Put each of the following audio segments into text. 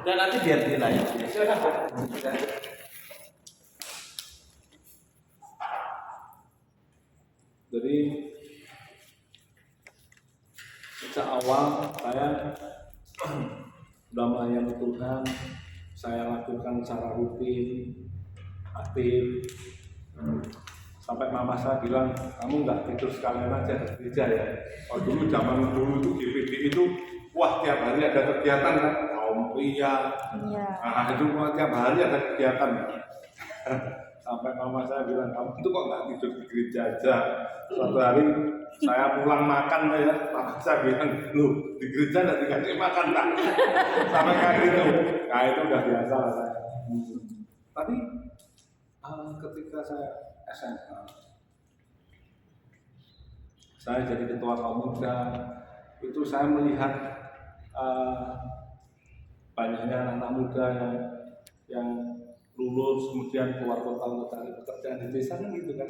Dan nanti biar dinanya. Silakan. Jadi sejak awal saya sudah melayani Tuhan, saya lakukan secara rutin, aktif. Sampai mama saya bilang, kamu nggak tidur sekalian aja di gereja ya. Oh dulu zaman dulu itu GPD itu, wah tiap hari ada kegiatan kan, kaum pria. Nah itu tiap hari ada kegiatan. Sampai mama saya bilang, kamu itu kok nggak tidur di gereja aja. Suatu hari saya pulang makan ya, mama saya bilang, lu di gereja nggak dikasih makan tak? Sampai kayak gitu. Nah itu udah biasa lah saya. Tapi ketika saya SMA, saya jadi ketua kaum muda, itu saya melihat banyaknya anak muda yang lulus kemudian keluar kota untuk cari pekerjaan di desa kan gitu kan,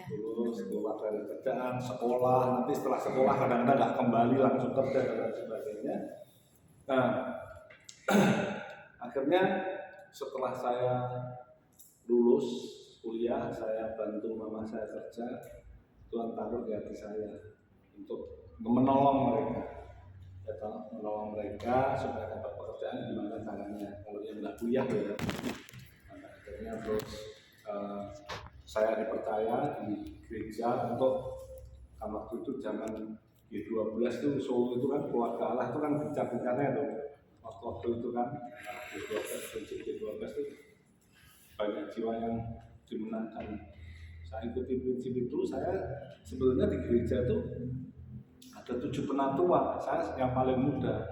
lulus keluar dari kerjaan, sekolah, nanti setelah sekolah kadang-kadang nggak kembali langsung kerja dan sebagainya. Nah akhirnya setelah saya lulus kuliah, saya bantu mama saya kerja, Tuhan taruh di hati saya untuk menolong mereka, menolong mereka supaya dapat pekerjaan gimana caranya kalau yang nggak kuliah ya. Nah, akhirnya terus saya dipercaya di gereja untuk waktu itu zaman G12 itu Solo itu kan keluarga Allah itu kan bicara-bicaranya tuh waktu itu kan G12 itu banyak jiwa yang dimenangkan. Saya ikuti prinsip itu, saya sebenarnya di gereja itu ada 7 penatua, saya yang paling muda.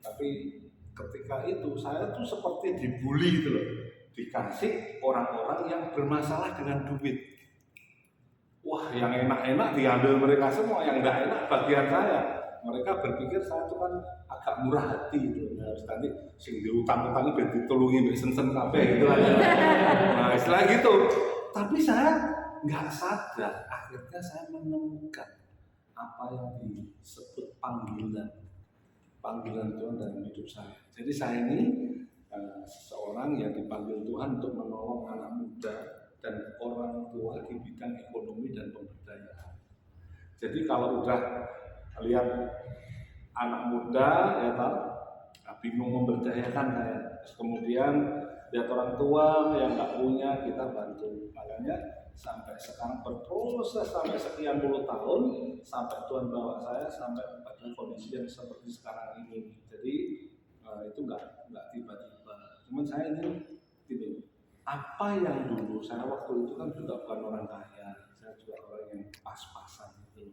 Tapi ketika itu saya tuh seperti dibully gitu loh, dikasih orang-orang yang bermasalah dengan duit. Wah, yang enak-enak diambil mereka semua, yang nggak enak bagian saya. Mereka berpikir saya tuh kan agak murah hati gitu. Harus nanti sing diutang-utangi biar ditolongin sen-sen kabeh gitu aja. Nah, istilah gitu. Tapi saya nggak sadar, akhirnya saya menemukan apa yang disebut panggilan Tuhan dalam hidup saya. Jadi saya ini seseorang yang dipanggil Tuhan untuk menolong anak muda dan orang tua di bidang ekonomi dan pemberdayaan. Jadi kalau udah lihat anak muda ya bingung memberdayakan saya, kemudian lihat orang tua yang nggak punya, kita bantu. Makanya sampai sekarang berproses sampai sekian puluh tahun sampai Tuhan bawa saya sampai pada kondisi yang seperti sekarang ini. Jadi itu nggak tiba-tiba. Cuman saya ingin gini, apa yang dulu saya waktu itu kan juga bukan orang kaya, saya juga orang yang pas-pasan gitu.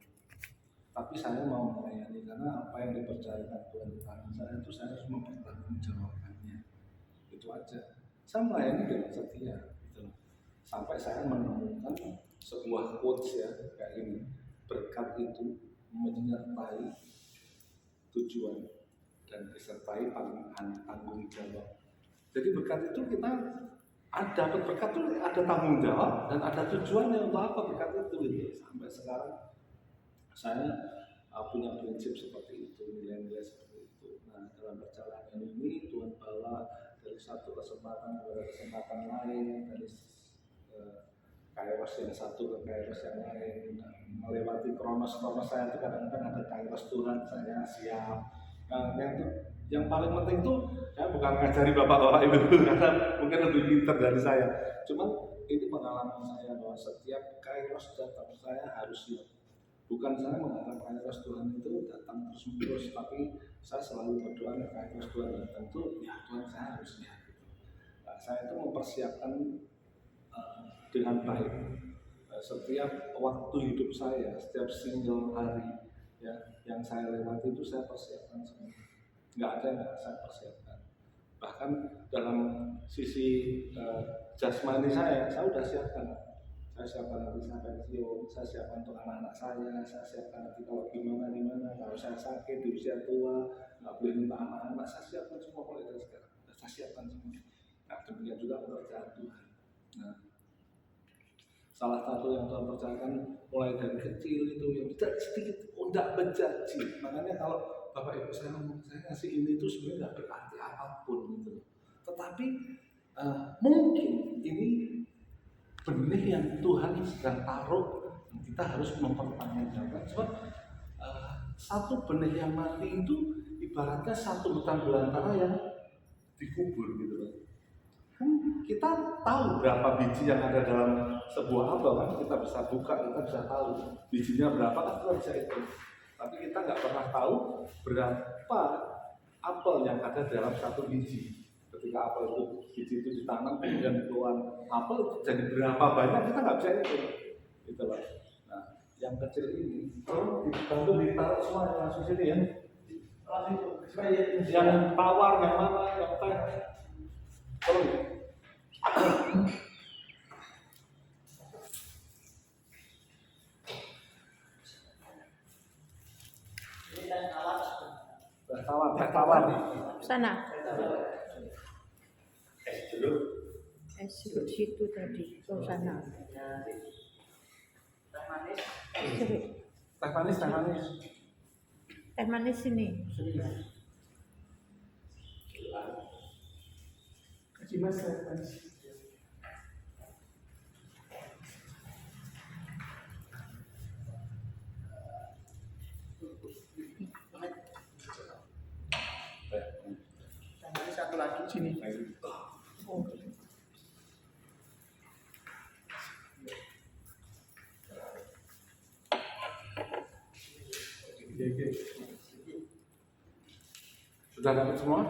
Tapi saya mau melayani karena apa yang dipercayakan Tuhan di tangan saya itu saya harus mempertanggungjawabkannya. Itu aja. Saya melayani dengan setia gitu. Sampai saya menemukan sebuah quotes ya kayak ini, berkat itu menyertai tujuan dan disertai tanggung jawab. Jadi berkat itu kita dapat berkat itu ada tanggung jawab dan ada tujuannya untuk apa berkat itu gitu. Sampai sekarang saya punya prinsip seperti itu, nilai-nilai seperti itu. Nah dalam perjalanan ini Tuhan bawa dari satu kesempatan ke kesempatan lain, dari kairos yang satu ke kairos yang lain, melewati kronos saya itu kadang-kadang ada kairos Tuhan, saya siap. Nah, yang paling penting itu saya bukan ngajari bapak-bapak ibu karena mungkin lebih pintar dari saya. Cuman ini pengalaman saya bahwa setiap kairos datang saya harus siap. Bukan saya mengharap kairos Tuhan itu datang terus-menerus, tapi saya selalu berdoa kairos Tuhan datang itu ya Tuhan saya harus siap. Nah, saya itu mempersiapkan dengan baik setiap waktu hidup saya, setiap single hari ya yang saya lewati itu saya persiapkan semua. Nggak ada yang nggak saya persiapkan. Bahkan dalam sisi jasmani saya sudah siapkan. Saya siapkan nanti saya pensiun, saya siapkan untuk anak-anak saya siapkan nanti kalau gimana, kalau saya sakit di usia tua, nggak boleh minta anak-anak, saya siapkan semua mulai dari sekarang. Saya siapkan semua. Nah, demikian juga pekerjaan Tuhan. Nah, salah satu yang Tuhan percayakan mulai dari kecil itu yang tidak sedikit tidak berjanji. Makanya kalau Bapak Ibu saya ngomong saya kasih ini itu sebenarnya nggak berarti apapun gitu. Tetapi mungkin ini benih yang Tuhan sedang taruh, kita harus mempertanggungjawabkan. Sebab satu benih yang mati itu ibaratnya satu hutan belantara yang dikubur gitu loh. Kita tahu berapa biji yang ada dalam sebuah apel kan, kita bisa buka, kita bisa tahu bijinya berapa kan, kita bisa hitung. Tapi kita nggak pernah tahu berapa apel yang ada dalam satu biji. Ketika apel itu, biji itu ditanam kemudian keluar apel, jadi berapa banyak kita nggak bisa hitung. Gitu loh. Nah, yang kecil ini, dibantu ditaruh semua langsung sini ya. Yang tawar, yang mana, yang teh. Tolong ya. Tawar. Sana. Es jeruk situ tadi, ke sana. Es jeruk. Teh manis. Teh manis sini. Kasih mas teh manis. Satu lagi sini. Oh. Sudah dapat semua?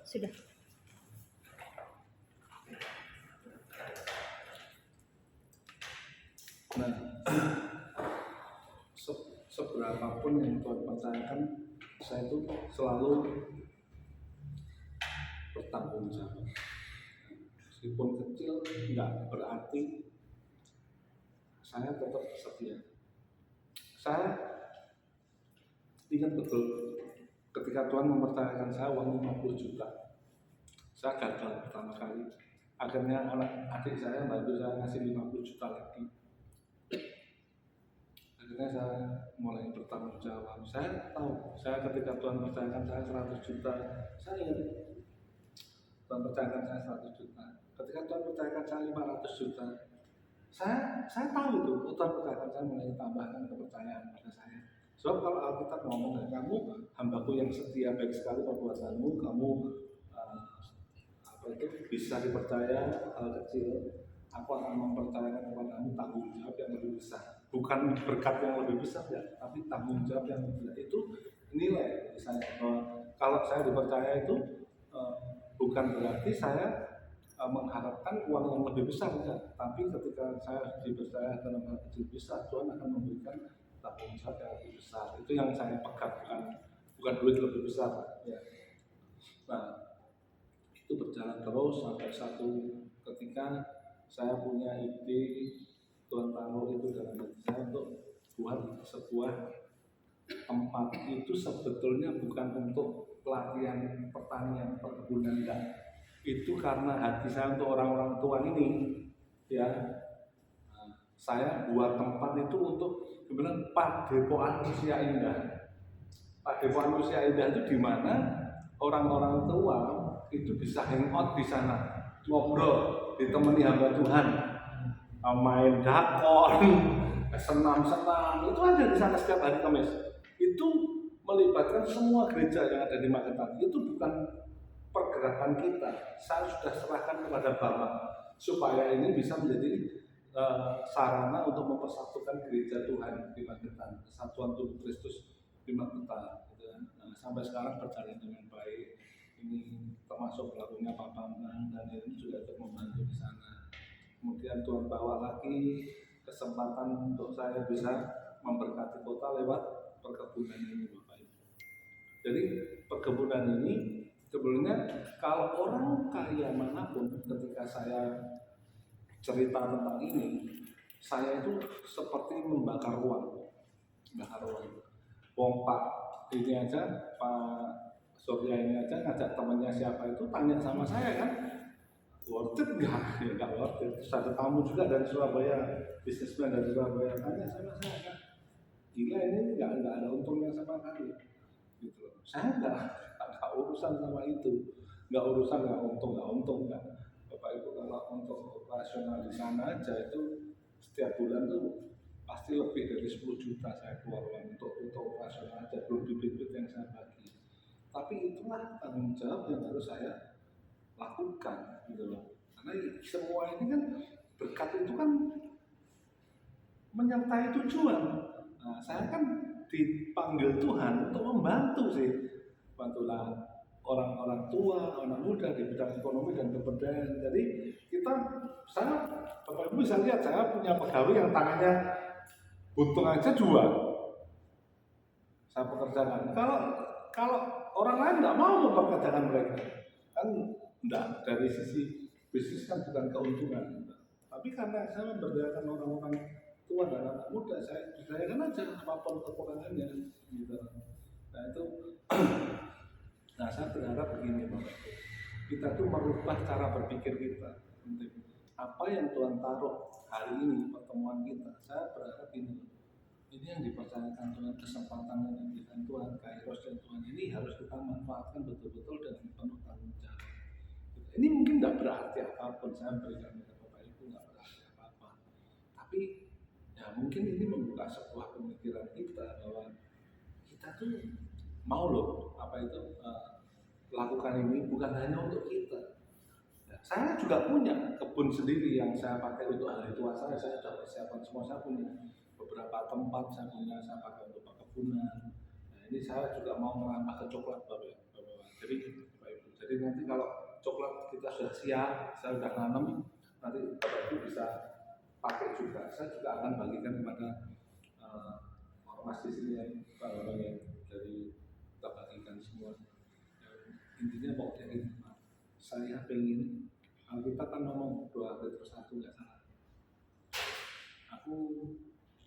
Sudah. Nah, seberapapun yang Tuhan percayakan, saya itu selalu bertanggung jawab. Meskipun kecil, nggak berarti saya tetap setia. Saya ingat betul ketika Tuhan mempercayakan saya uang 50 juta. Saya gagal pertama kali. Akhirnya adik saya bantu saya ngasih 50 juta lagi. Akhirnya saya mulai bertanggung jawab. Saya tahu, saya ketika Tuhan percayakan saya 100 juta, saya ingat Tuhan percayakan saya 100 juta. Ketika Tuhan percayakan saya 500 juta, saya tahu itu Tuhan percayakan saya mulai tambahkan kepercayaan pada saya. Sebab kalau Alkitab ngomong, kamu hambaku yang setia, baik sekali perbuatanmu, kamu bisa dipercaya hal kecil, aku akan mempercayakan kepadamu tanggung jawab yang lebih besar. Bukan berkat yang lebih besar ya, tapi tanggung jawab yang lebih besar. Itu nilai saya. Kalau saya dipercaya itu bukan berarti saya mengharapkan uang yang lebih besar ya, tapi ketika saya dipercaya dalam hal kecil besar, Tuhan akan memberikan tanggung jawab yang lebih besar. Itu yang saya pegang, bukan duit lebih besar ya. Nah, itu berjalan terus sampai satu ketika saya punya ide, Tuhan taruh itu dalam hati saya untuk buat sebuah tempat itu sebetulnya bukan untuk pelatihan pertanian, perkebunan enggak. Itu karena hati saya untuk orang-orang tua ini ya. Saya buat tempat itu untuk sebenarnya padepokan usia indah. Padepokan usia indah itu di mana orang-orang tua itu bisa hangout di sana, ngobrol, ditemani hamba Tuhan, main dakon, senam-senam, itu ada di sana setiap hari Kamis. Itu melibatkan semua gereja yang ada di Magetan. Itu bukan pergerakan kita. Saya sudah serahkan kepada Bapak supaya ini bisa menjadi sarana untuk mempersatukan gereja Tuhan di Magetan, Kesatuan Tubuh Kristus di Magetan. Nah, sampai sekarang berjalan dengan baik. Ini termasuk pelakunya Pak Bambang dan ini juga ikut membantu di sana. Kemudian Tuhan bawa lagi kesempatan untuk saya bisa memberkati kota lewat perkebunan ini, Bapak Ibu. Jadi perkebunan ini sebenarnya kalau orang kaya manapun ketika saya cerita tentang ini, saya itu seperti membakar uang. Wong Pak ini aja, Pak Surya ini aja ngajak temannya siapa itu tanya sama saya kan, worth it nggak? Ya nggak worth it. Terus ada tamu juga dari Surabaya, bisnismen dari Surabaya tanya sama saya kan, gila ini nggak ada untungnya sama sekali. Gitu. Saya nggak urusan sama itu. nggak urusan nggak untung nggak. Bapak Ibu kalau untuk operasional di sana aja itu setiap bulan tuh pasti lebih dari 10 juta saya keluar uang untuk operasional aja, belum duit yang saya bagi. Tapi itulah tanggung jawab yang harus saya lakukan gitu loh. Karena semua ini kan berkat itu kan menyertai tujuan. Nah, saya kan dipanggil Tuhan untuk membantu sih, bantulah orang-orang tua, orang muda di bidang ekonomi dan pemberdayaan. Jadi saya Bapak Ibu bisa lihat saya punya pegawai yang tangannya buntung aja 2. Saya pekerjakan. Kalau orang lain nggak mau mempekerjakan mereka, kan enggak, dari sisi bisnis kan bukan keuntungan. Tapi karena saya memberdayakan orang-orang tua dan anak muda, saya berdayakan aja apapun kekurangannya gitu. Nah itu nah saya berharap begini Bapak, kita tuh merubah cara berpikir kita. Apa yang Tuhan taruh hari ini pertemuan kita, saya berharap ini yang dipercayakan Tuhan, kesempatan yang diberikan Tuhan, kairos dan Tuhan ini harus kita manfaatkan betul-betul dengan penuh tanggung jawab. Ini mungkin tidak berarti apapun, saya berikan kepada Bapak Ibu tidak berarti apa-apa, tapi ya mungkin ini membuka sebuah pemikiran kita bahwa kita tuh mau loh lakukan ini bukan hanya untuk kita. Saya juga punya kebun sendiri yang saya pakai untuk hari tua saya sudah persiapan semua. Saya punya beberapa tempat, saya pakai untuk perkebunan. Nah ini saya juga mau merambah ke coklat Bapak. Jadi nanti kalau coklat kita sudah siap, saya sudah nanam, nanti Bapak Ibu bisa pakai juga. Saya juga akan bagikan kepada ormas di sini yang dari kita bagikan semua. Intinya pokoknya saya pengen, kita kan ngomong 2 Petrus 1 nggak salah. Aku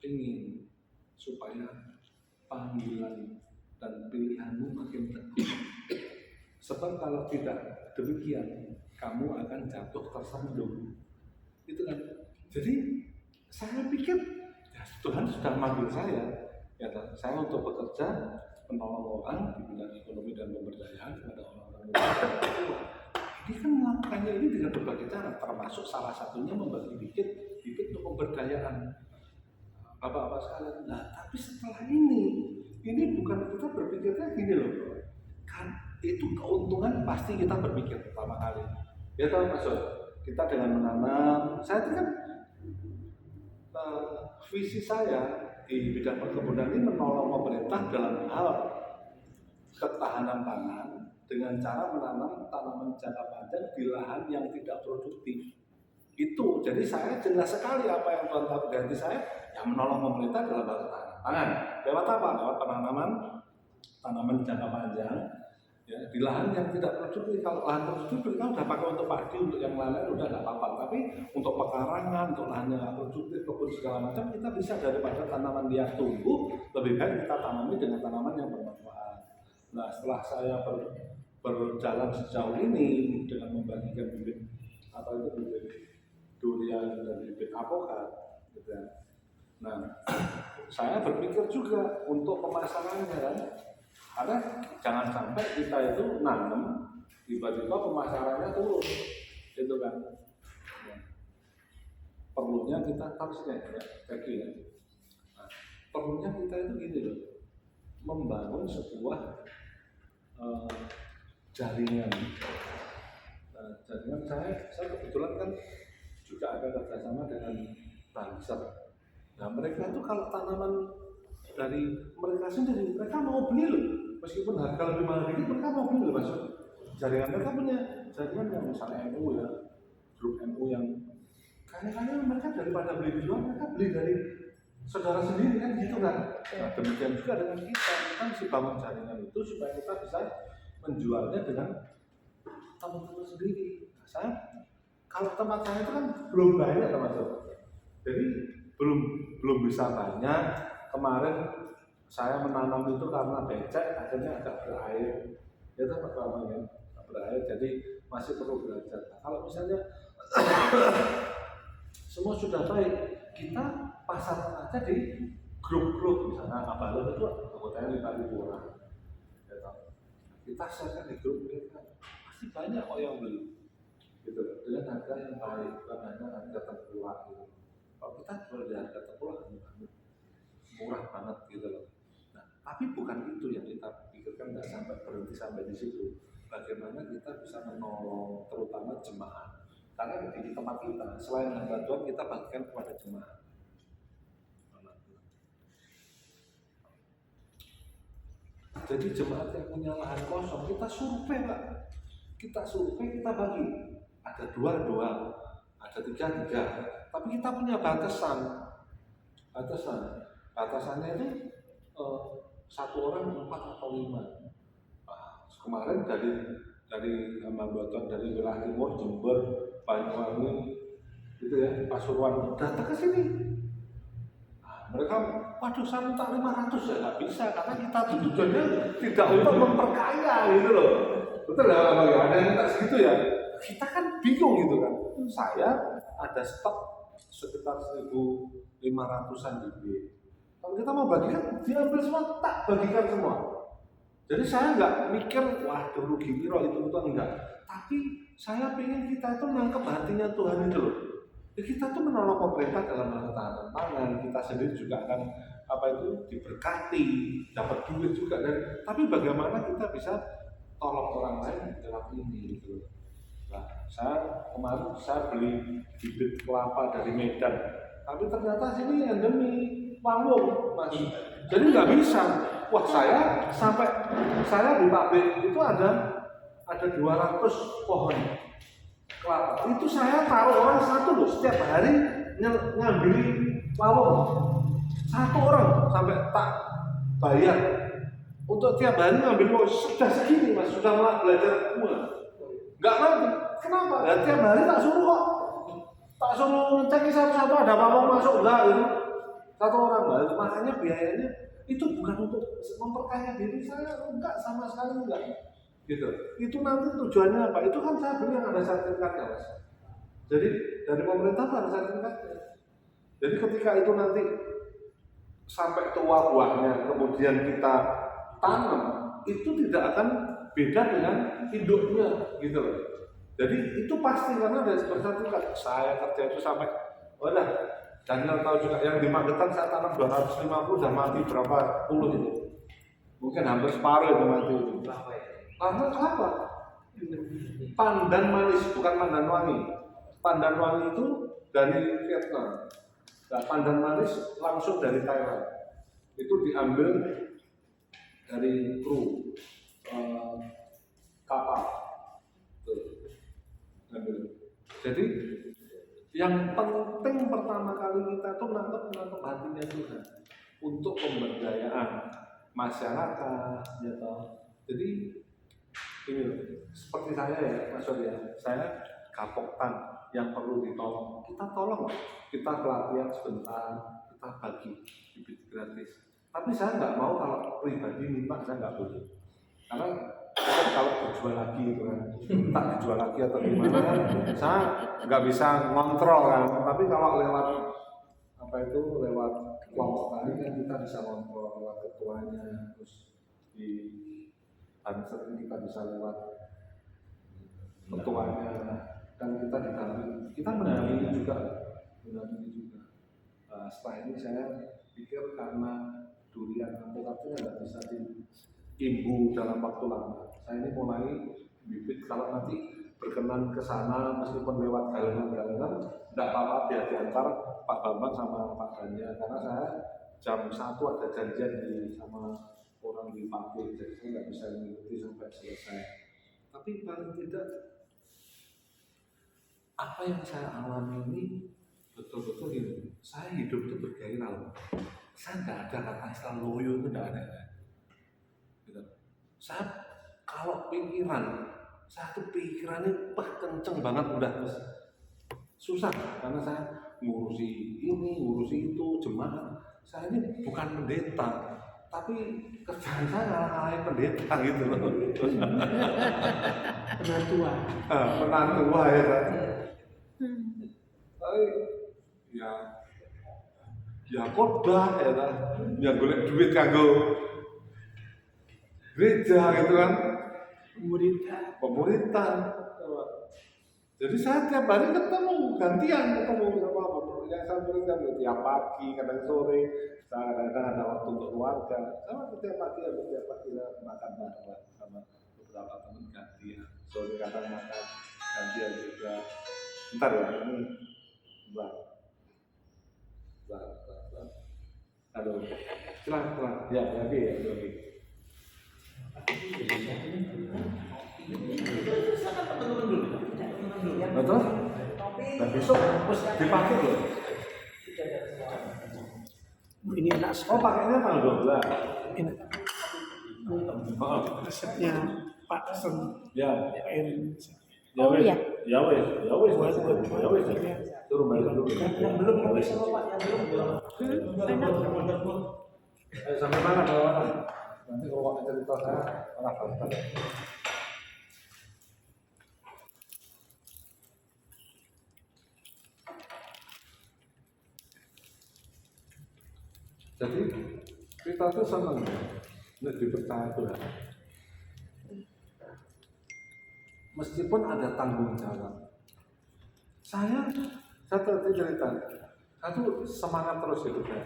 ingin supaya panggilan dan pilihanmu makin teguh. Sebab kalau tidak demikian, kamu akan jatuh tersandung. Itu kan. Jadi saya pikir ya, Tuhan sudah memanggil saya untuk bekerja menolong orang di bidang ekonomi dan pemberdayaan kepada orang-orang tua. Ini kan melakukannya ini dengan berbagai cara, termasuk salah satunya membagi dikit untuk pemberdayaan bapak-bapak sekalian. Nah, tapi setelah ini bukan kita berpikirnya gini loh, kan itu keuntungan pasti kita berpikir pertama kali. Ya tahu maksud kita dengan menanam. Saya itu kan visi saya di bidang perkebunan ini menolong pemerintah dalam hal ketahanan pangan dengan cara menanam tanaman jangka panjang di lahan yang tidak produktif. Itu, jadi saya jelas sekali apa yang Tuhan taruh di hati saya, yang menolong pemerintah dalam hal ketahanan pangan. Lewat apa? Lewat penanaman tanaman jangka panjang ya, di lahan yang tidak produktif. Kalau lahan produktif kita udah pakai untuk padi, untuk yang lain udah nggak apa-apa. Tapi untuk pekarangan, untuk lahan yang nggak produktif, kebun segala macam, kita bisa daripada tanaman yang tumbuh, lebih baik kita tanami dengan tanaman yang bermanfaat. Nah, setelah saya berjalan sejauh ini dengan membagikan bibit durian dan bibit apokat, gitu ya. Nah, saya berpikir juga untuk pemasarannya kan, karena jangan sampai kita itu nanam tiba-tiba pemasarannya turun, gitu kan. Ya. Perlunya kita harusnya ya. Nah, perlunya kita itu gini loh, membangun sebuah jaringan. Nah, jaringan saya kebetulan kan juga ada kerjasama dengan Banser. Nah mereka itu kalau tanaman dari mereka sendiri, mereka mau beli loh, meskipun harga lebih mahal dikit, mereka mau beli loh. Maksud jaringan mereka punya jaringan yang misalnya MU ya, grup MU yang kayaknya mereka daripada beli di luar, mereka beli dari saudara sendiri kan gitu kan. Nah, demikian juga dengan kita mesti bangun jaringan itu supaya kita bisa menjualnya dengan teman-teman sendiri. Nah, kalau tempat saya itu kan belum banyak teman-teman, jadi belum bisa banyak. Kemarin saya menanam itu karena becek, akhirnya agak berair. Ya itu pertamanya berair, jadi masih perlu belajar. Nah, kalau misalnya semua sudah baik, kita pasarkan aja di grup-grup, misalnya Abalon itu anggotanya 5.000 orang. Kita share di grup mereka, pasti masih banyak kok yang beli gitu loh, dengan harga yang baik, bukan hanya harga terpulang gitu. Kalau kita jual di harga terpulang murah banget gitu loh. Nah, tapi bukan itu yang kita pikirkan, nggak sampai berhenti sampai di situ. Bagaimana kita bisa menolong terutama jemaah, karena di tempat kita selain bantuan kita bagikan kepada jemaah. Jadi jemaat yang punya lahan kosong kita survei Pak, kita survei, kita bagi, ada 2, ada 3, tapi kita punya batasannya itu 1 orang 4 atau 5. Nah, kemarin dari Ambabatan, dari wilayah timur, Jember, Banyuwangi, gitu ya, Pasuruan datang ke sini. Nah, mereka, waduh saya minta 500 ya nggak bisa, karena kita tujuannya tidak untuk memperkaya gitu loh. Betul ya Pak ya? Ada yang minta segitu ya? Kita kan bingung gitu kan. Saya ada stok sekitar 1.500-an bibit. Kalau kita mau bagikan, diambil semua, tak bagikan semua. Jadi saya nggak mikir, wah rugi piro itu enggak. Tapi saya ingin kita itu nangkep hatinya Tuhan itu loh. Jadi kita tuh menolong pemerintah dalam hal ketahanan pangan, kita sendiri juga akan diberkati, dapat duit juga. Tapi bagaimana kita bisa tolong orang lain dalam ini gitu. Nah, kemarin saya beli bibit kelapa dari Medan, tapi ternyata sini endemi Wangwong, Mas. Jadi nggak bisa. Wah saya di pabrik itu ada 200 pohon kelapa. Itu saya taruh orang satu loh, setiap hari ngambil Wangwong. 1 orang sampai tak bayar. Untuk tiap hari ngambil Wangwong sudah segini Mas, sudah mulai belajar bunga. Nggak mampu. Kenapa? Ya, tiap hari tak suruh kok. Tak suruh ngecek satu-satu ada Wangwong masuk enggak gitu. 1 orang baru, makanya biayanya itu bukan untuk memperkaya diri saya, enggak, sama sekali enggak. Gitu. Itu nanti tujuannya apa? Itu kan saya beli yang ada sertifikatnya Mas. Jadi dari pemerintah ada sertifikatnya. Jadi ketika itu nanti sampai tua buahnya, kemudian kita tanam, itu tidak akan beda dengan induknya gitu loh. Jadi itu pasti karena ada sertifikat. Saya kerja itu sampai, wadah. Daniel tahu juga yang di Magetan saya tanam 250 sudah mati berapa puluh itu. Mungkin hampir separuh itu mati itu. Karena kelapa. Pandan manis, bukan pandan wangi. Pandan wangi itu dari Vietnam. Nah, pandan manis langsung dari Thailand. Itu diambil dari kru kapal. Jadi yang penting pertama kali kita tuh nangkep hatinya Tuhan untuk pemberdayaan masyarakat, ya toh. Jadi ini seperti saya ya Mas ya, saya kapoktan yang perlu ditolong, kita tolong, kita pelatihan sebentar, kita bagi bibit gratis. Tapi saya nggak mau kalau pribadi minta, saya nggak boleh. Karena kalau dijual lagi itu kan, tak dijual lagi atau gimana kan, saya nggak bisa ngontrol kan. Tapi kalau lewat lewat kelompok tadi kan kita bisa ngontrol lewat ketuanya, terus di Banser ini kita bisa lewat ketuanya, dan kita didampingi, kita mendampingi juga. Setelah ini saya pikir karena durian alpukatnya nggak bisa diimbu dalam waktu lama. Saya ini mulai bibit kalau nanti berkenan ke sana meskipun lewat galengan-galengan, tidak apa-apa biar diantar Pak Bambang sama Pak Dania, karena saya jam 1 ada janjian sama orang di pabrik, jadi saya nggak bisa mengikuti sampai selesai. Tapi paling tidak apa yang saya alami ini betul-betul ini, saya hidup itu bergairah. Saya nggak ada kata istilah loyo itu nggak ada. Gitu. Saya kalau pikiran, saya tuh pikirannya kenceng banget udah susah karena saya ngurusi ini, ngurusi itu, jemaat. Saya ini bukan pendeta, tapi kerjaan saya ngalahin pendeta gitu loh. Penatua. Penatua ya kan. Tapi ya khotbah ya kan, yang golek duit kanggo gereja gitu kan. pemuritan. Jadi saya tiap hari ketemu, gantian ketemu sama yang saya muridkan tiap pagi, kadang sore, kadang-kadang ada waktu untuk keluarga. Sama setiap pagi saya makan bareng sama beberapa teman gantian. Sore kadang makan gantian juga. Bentar ya, ini bentar. Halo, silakan. Ya, lagi. Betul? Dan besok terus dipakai loh. Ini anak Oh, pakainya tanggal 12. ini Oh, resepnya Pak Sen ya. Erin. Ya Oh, wes, iya. ya wes. Suruh balik dulu. Yang belum Ya wes. Sampai mana bawahan? Nanti kalau waktu cerita saya malah bantah. Jadi kita tuh senang untuk dipercaya Tuhan. Meskipun ada tanggung jawab. Saya tadi cerita, saya tuh semangat terus hidupnya.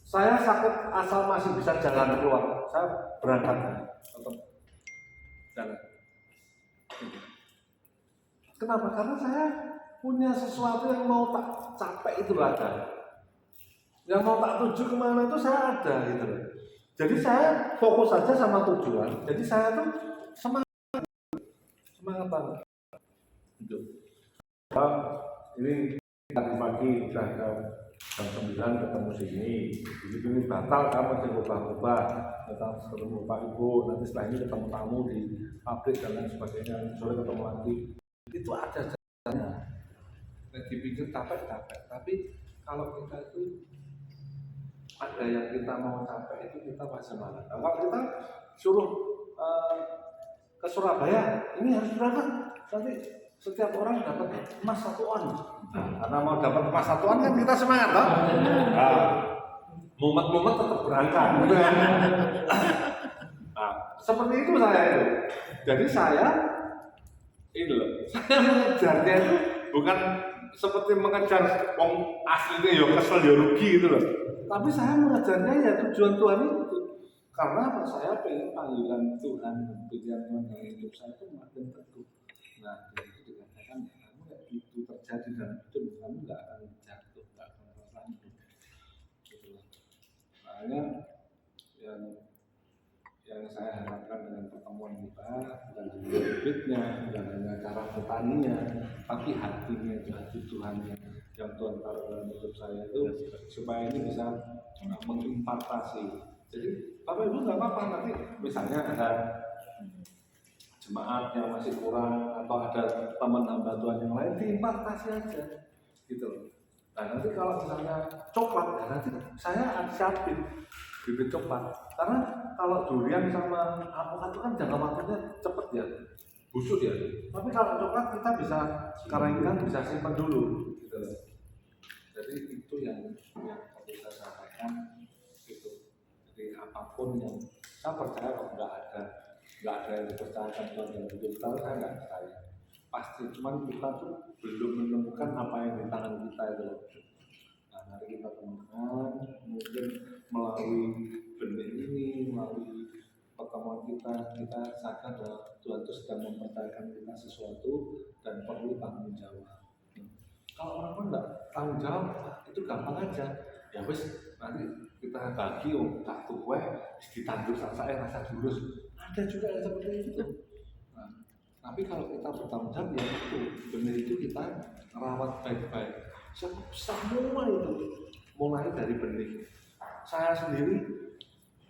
Saya sakit asal masih bisa jalan keluar, saya berangkat tetap jalan. Kenapa? Karena saya punya sesuatu yang mau tak capek itu ada. Yang mau tak tuju kemana itu saya ada gitu. Jadi saya fokus saja sama tujuan. Jadi saya tuh semangat banget. Gitu. Ini tadi pagi udah jam 9 ketemu sini. Begitu ini batal kamu masih ubah-ubah. Datang ketemu Pak Ibu. Nanti setelah ini ketemu tamu di pabrik dan lain sebagainya. Sore ketemu lagi. Itu ada jalannya. Dipikir capek. Tapi kalau kita itu ada yang kita mau capai itu kita pasti semangat. Nah, kalau kita suruh ke Surabaya, ini harus berangkat. Nanti setiap orang dapat emas 1 on. Nah, karena mau dapat emas 1 on kan kita semangat, toh? Nah, mumet-mumet tetap berangkat, gitu kan? Nah, seperti itu saya itu. Jadi saya ini loh, saya mengejarnya itu bukan seperti mengejar wong aslinya ya kesel ya rugi gitu loh. Tapi saya mengejarnya ya tujuan Tuhan itu. Karena apa? Saya pengen panggilan Tuhan, pilihan Tuhan dalam hidup saya itu makin teguh. Nah, itu dikatakan ya, kamu nggak itu terjadi dalam hidup, kamu nggak akan jatuh, nggak akan terlanjur. Gitu loh. Makanya yang saya harapkan dengan pertemuan kita bukan hanya bibitnya, bukan hanya cara petaninya, tapi hatinya, hati Tuhan yang Tuhan taruh dalam hidup saya itu supaya ini bisa mengimpartasi. Jadi Bapak Ibu nggak apa-apa nanti misalnya ada jemaat yang masih kurang atau ada teman hamba Tuhan yang lain diimpartasi aja, gitu. Nah nanti kalau misalnya coklat, ya nanti saya siapin bibit coklat. Karena kalau durian sama alpukat itu kan jangka waktunya cepet ya, busuk ya. Tapi kalau coklat kita bisa keringkan, bisa simpan dulu, gitu. Jadi itu yang perlu saya sampaikan, gitu. Jadi apapun yang saya percaya kalau nggak ada yang dipercayakan Tuhan dalam hidup kita, saya nggak percaya. Pasti, cuman kita tuh belum menemukan apa yang di tangan kita itu. Nah, mari kita temukan, mungkin melalui benih ini, melalui pertemuan kita sadar bahwa Tuhan itu sedang mempercayakan kita sesuatu dan perlu tanggung jawab. Kalau orang pun nggak tanggung jawab, itu gampang aja. Ya wes, nanti kita bagi kartu kue, ditandur saya rasa jurus. Ada juga yang seperti itu. Nah, tapi kalau kita bertanggung jawab ya itu benar itu kita rawat baik-baik. Semua itu mulai dari benih. Saya sendiri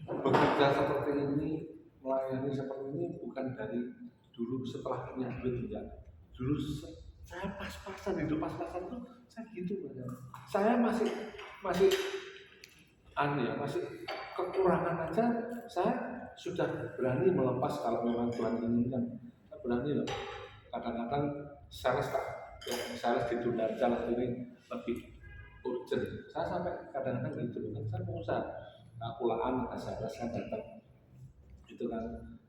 bekerja seperti ini, melayani seperti ini bukan dari dulu setelah punya duit enggak. Dulu saya pas-pasan, hidup pas-pasan itu saya gitu banyak. Saya masih masih kekurangan aja, saya sudah berani melepas kalau memang Tuhan inginkan. Saya berani loh. Kadang-kadang sales ditunda aja lah, ini lebih urgent. Saya sampai kadang-kadang gitu loh. Saya pengusaha, kulaan ada sales kan datang, gitu kan.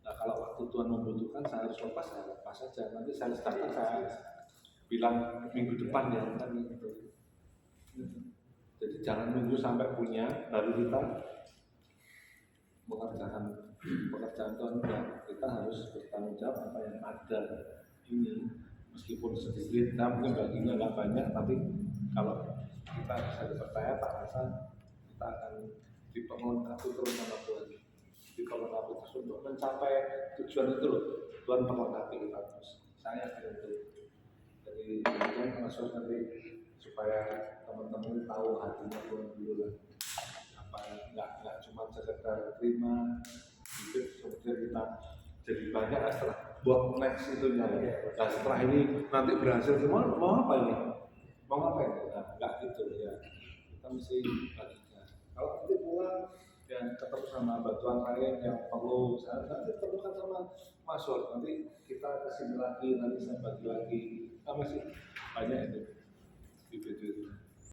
Nah kalau waktu Tuhan membutuhkan saya harus lepas, saya lepas saja. Nanti saya datang, saya bilang minggu depan ya kan gitu. Jadi jangan nunggu sampai punya baru kita mengerjakan pekerjaan Tuhan. Ya, kita harus bertanggung jawab apa yang ada ini, meskipun sedikit, nah mungkin baginya nggak banyak, tapi kalau kita bisa dipercaya, tak rasa kita akan diperlengkapi terus sama Tuhan, diperlengkapi terus untuk mencapai tujuan itu loh. Tuhan perlengkapi kita terus. Saya yakin itu. Jadi kemudian masuk nanti supaya teman-teman tahu hatinya Tuhan dulu lah. Apa nggak cuma sekedar terima hidup, kemudian kita jadi banyak setelah buat next itunya. Nah setelah ini nanti berhasil semua, mau apa ini? Mau apa ini? Nah, nggak gitu ya. Kita mesti bagikan. Kalau nanti pulang dan ketemu sama bantuan lain yang perlu, saya nanti temukan sama Mas Sur, nanti kita kesini lagi, nanti saya bagi lagi. Kita masih banyak itu.